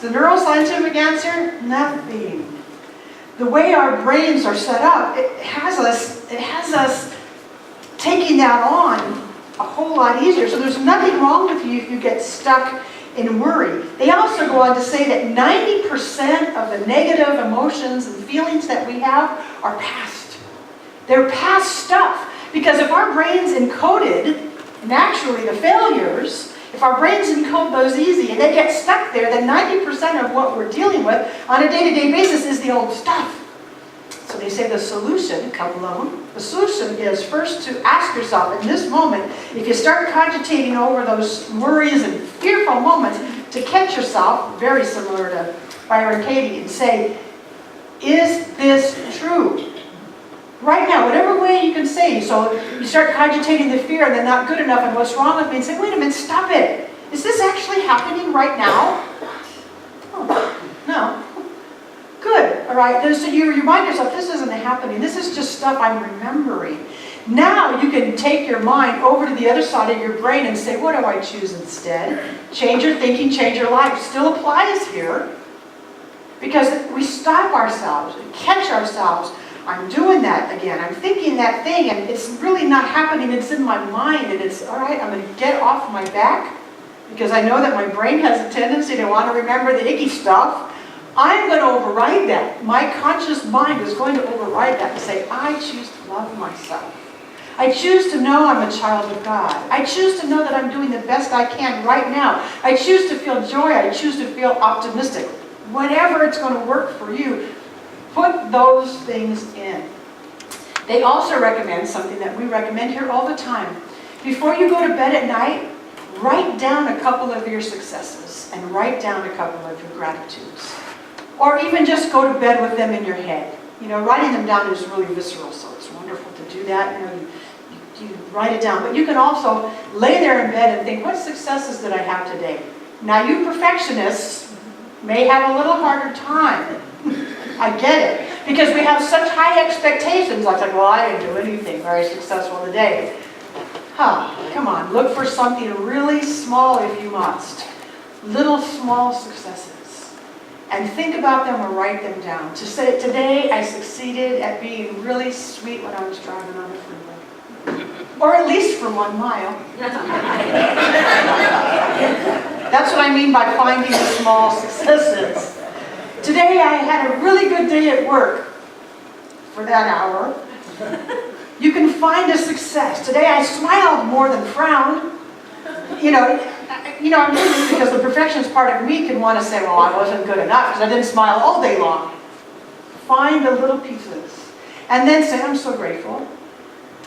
The neuroscientific answer? Nothing. The way our brains are set up, it has us taking that on a whole lot easier. So there's nothing wrong with you if you get stuck in worry. They also go on to say that 90% of the negative emotions and feelings that we have are past. They're past stuff. Because if our brains encoded, naturally the failures, if our brains encode those easy and they get stuck there, then 90% of what we're dealing with on a day-to-day basis is the old stuff. So they say the solution, a couple of them, the solution is first to ask yourself in this moment, if you start cogitating over those worries and fearful moments, to catch yourself, very similar to Byron Katie, and say, is this true? Right now, whatever way you can say. So you start cogitating the fear and then not good enough and what's wrong with me, and say, wait a minute, stop it. Is this actually happening right now? Oh, no. Good. All right. So you remind yourself, this isn't happening. This is just stuff I'm remembering. Now you can take your mind over to the other side of your brain and say, what do I choose instead? Change your thinking, change your life. Still applies here. Because we stop ourselves and catch ourselves. I'm doing that again. I'm thinking that thing and it's really not happening. It's in my mind and it's, all right, I'm going to get off my back because I know that my brain has a tendency to want to remember the icky stuff. I'm going to override that. My conscious mind is going to override that and say, I choose to love myself. I choose to know I'm a child of God. I choose to know that I'm doing the best I can right now. I choose to feel joy. I choose to feel optimistic. Whatever it's going to work for you, put those things in. They also recommend something that we recommend here all the time. Before you go to bed at night, write down a couple of your successes and write down a couple of your gratitudes. Or even just go to bed with them in your head. You know, writing them down is really visceral, so it's wonderful to do that. You know, you write it down. But you can also lay there in bed and think, what successes did I have today? Now, you perfectionists may have a little harder time. I get it. Because we have such high expectations. Like, well, I didn't do anything very successful today. Come on. Look for something really small if you must. Little small successes. And think about them or write them down. To say, today I succeeded at being really sweet when I was driving on the freeway. Or at least for 1 mile. That's what I mean by finding the small successes. Today I had a really good day at work for that hour. You can find a success. Today I smiled more than frowned. I'm doing this because the perfectionist part of me can want to say, well, I wasn't good enough because I didn't smile all day long. Find the little pieces. And then say, I'm so grateful.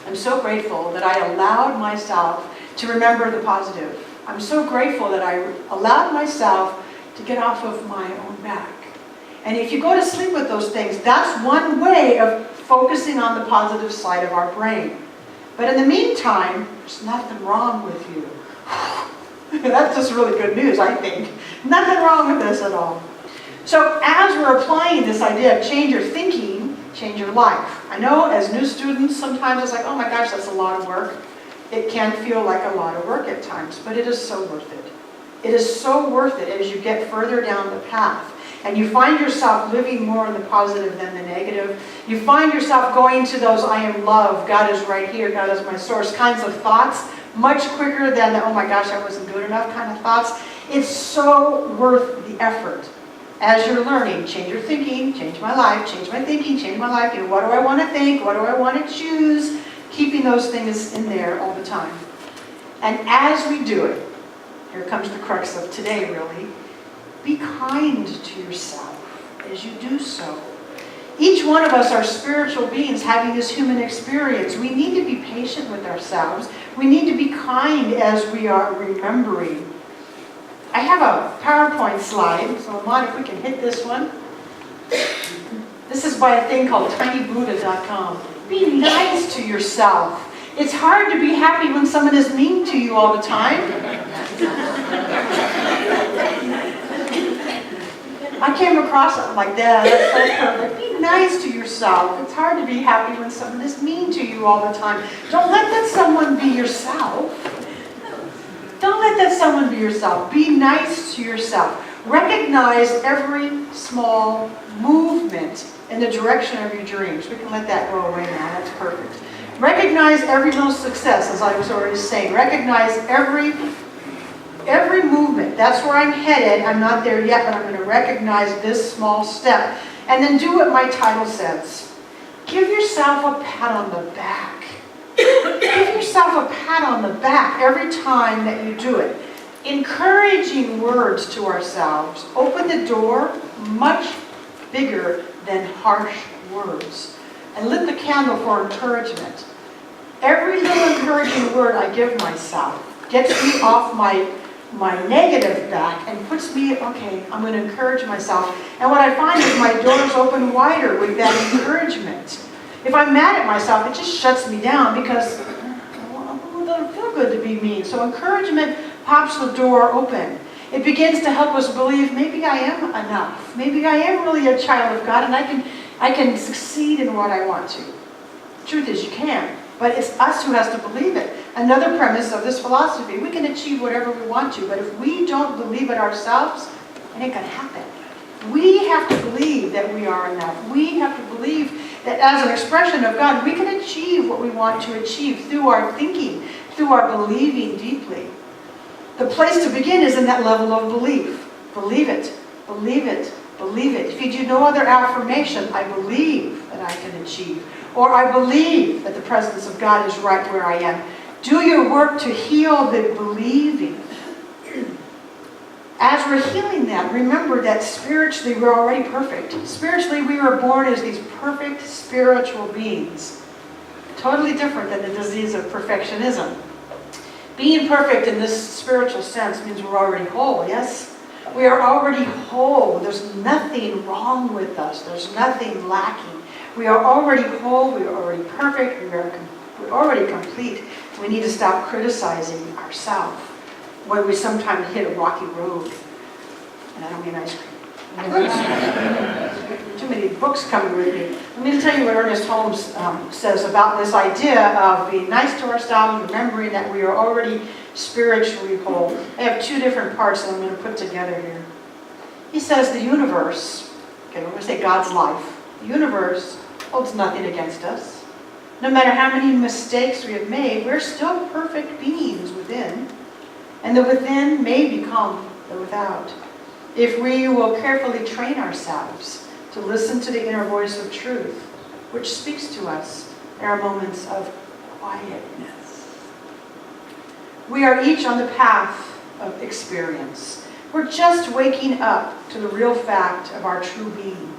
I'm so grateful that I allowed myself to remember the positive. I'm so grateful that I allowed myself to get off of my own back. And if you go to sleep with those things, that's one way of focusing on the positive side of our brain. But in the meantime, there's nothing wrong with you. That's just really good news, I think. Nothing wrong with this at all. So as we're applying this idea of change your thinking, change your life. I know as new students, sometimes it's like, oh my gosh, that's a lot of work. It can feel like a lot of work at times, but it is so worth it. It is so worth it as you get further down the path. And you find yourself living more in the positive than the negative. You find yourself going to those I am love, God is right here, God is my source kinds of thoughts, much quicker than the, oh my gosh, I wasn't good enough kind of thoughts. It's so worth the effort. As you're learning, change your thinking, change my life, change my thinking, change my life. What do I want to think? What do I want to choose? Keeping those things in there all the time. And as we do it, here comes the crux of today really, be kind to yourself as you do so. Each one of us are spiritual beings having this human experience. We need to be patient with ourselves. We need to be kind as we are remembering. I have a PowerPoint slide, so Ahmad, if we can hit this one. This is by a thing called tinybuddha.com. Be nice to yourself. It's hard to be happy when someone is mean to you all the time. I came across it like that. That's so perfect. Be nice to yourself. It's hard to be happy when someone is mean to you all the time. Don't let that someone be yourself. Don't let that someone be yourself. Be nice to yourself. Recognize every small movement in the direction of your dreams. We can let that go away now. That's perfect. Recognize every little success, as I was already saying. Recognize every movement. That's where I'm headed. I'm not there yet, but I'm going to recognize this small step. And then do what my title says. Give yourself a pat on the back. Give yourself a pat on the back every time that you do it. Encouraging words to ourselves open the door much bigger than harsh words. And lit the candle for encouragement. Every little encouraging word I give myself gets me off my negative back and puts me, okay, I'm going to encourage myself. And what I find is my doors open wider with that encouragement. If I'm mad at myself, it just shuts me down because it doesn't feel good to be mean. So encouragement pops the door open. It begins to help us believe maybe I am enough. Maybe I am really a child of God and I can succeed in what I want to. The truth is you can, but it's us who has to believe it. Another premise of this philosophy, we can achieve whatever we want to, but if we don't believe it ourselves, it ain't going to happen. We have to believe that we are enough. We have to believe that as an expression of God, we can achieve what we want to achieve through our thinking, through our believing deeply. The place to begin is in that level of belief. Believe it, believe it, believe it. If you do no other affirmation, I believe that I can achieve. Or I believe that the presence of God is right where I am. Do your work to heal the believing. As we're healing that, remember that spiritually we're already perfect. Spiritually we were born as these perfect spiritual beings. Totally different than the disease of perfectionism. Being perfect in this spiritual sense means we're already whole, yes? We are already whole. There's nothing wrong with us. There's nothing lacking. We are already whole. We are already perfect. We're already complete. We need to stop criticizing ourselves when we sometimes hit a rocky road. And I don't mean ice cream. Too many books coming with me. Let me tell you what Ernest Holmes says about this idea of being nice to ourselves, remembering that we are already spiritually whole. I have two different parts that I'm going to put together here. He says the universe, okay, we're going to say God's life, the universe holds nothing against us. No matter how many mistakes we have made, we're still perfect beings within. And the within may become the without. If we will carefully train ourselves to listen to the inner voice of truth, which speaks to us in our moments of quietness. We are each on the path of experience. We're just waking up to the real fact of our true being.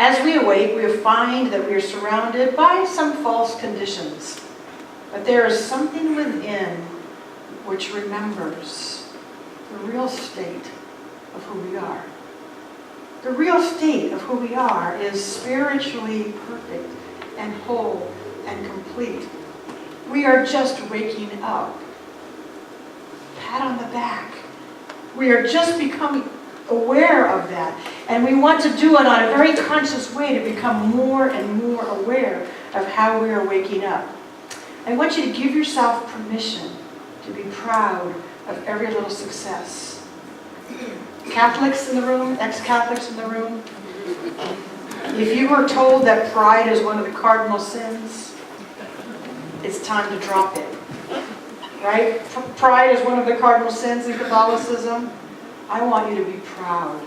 As we awake, we find that we are surrounded by some false conditions. But there is something within which remembers the real state of who we are. The real state of who we are is spiritually perfect and whole and complete. We are just waking up. Pat on the back. We are just becoming aware of that. And we want to do it on a very conscious way to become more and more aware of how we are waking up. I want you to give yourself permission to be proud of every little success. Catholics in the room, ex-Catholics in the room, if you were told that pride is one of the cardinal sins, it's time to drop it. Right? Pride is one of the cardinal sins in Catholicism. I want you to be proud.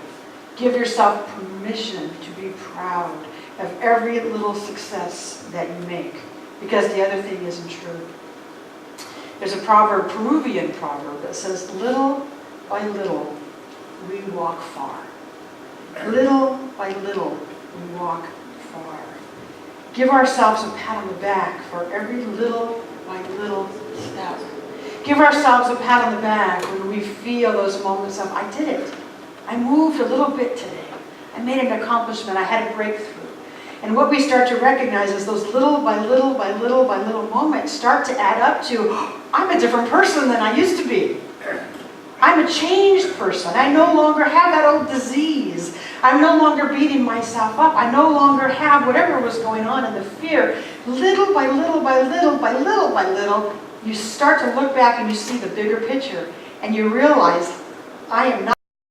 Give yourself permission to be proud of every little success that you make, because the other thing isn't true. There's a proverb, Peruvian proverb, that says, little by little, we walk far. Little by little, we walk far. Give ourselves a pat on the back for every little by little step. Give ourselves a pat on the back when we feel those moments of, I did it. I moved a little bit today. I made an accomplishment. I had a breakthrough. And what we start to recognize is those little by little by little by little moments start to add up to, I'm a different person than I used to be. I'm a changed person. I no longer have that old disease. I'm no longer beating myself up. I no longer have whatever was going on in the fear. Little by little by little by little by little, you start to look back and you see the bigger picture. And you realize, I am not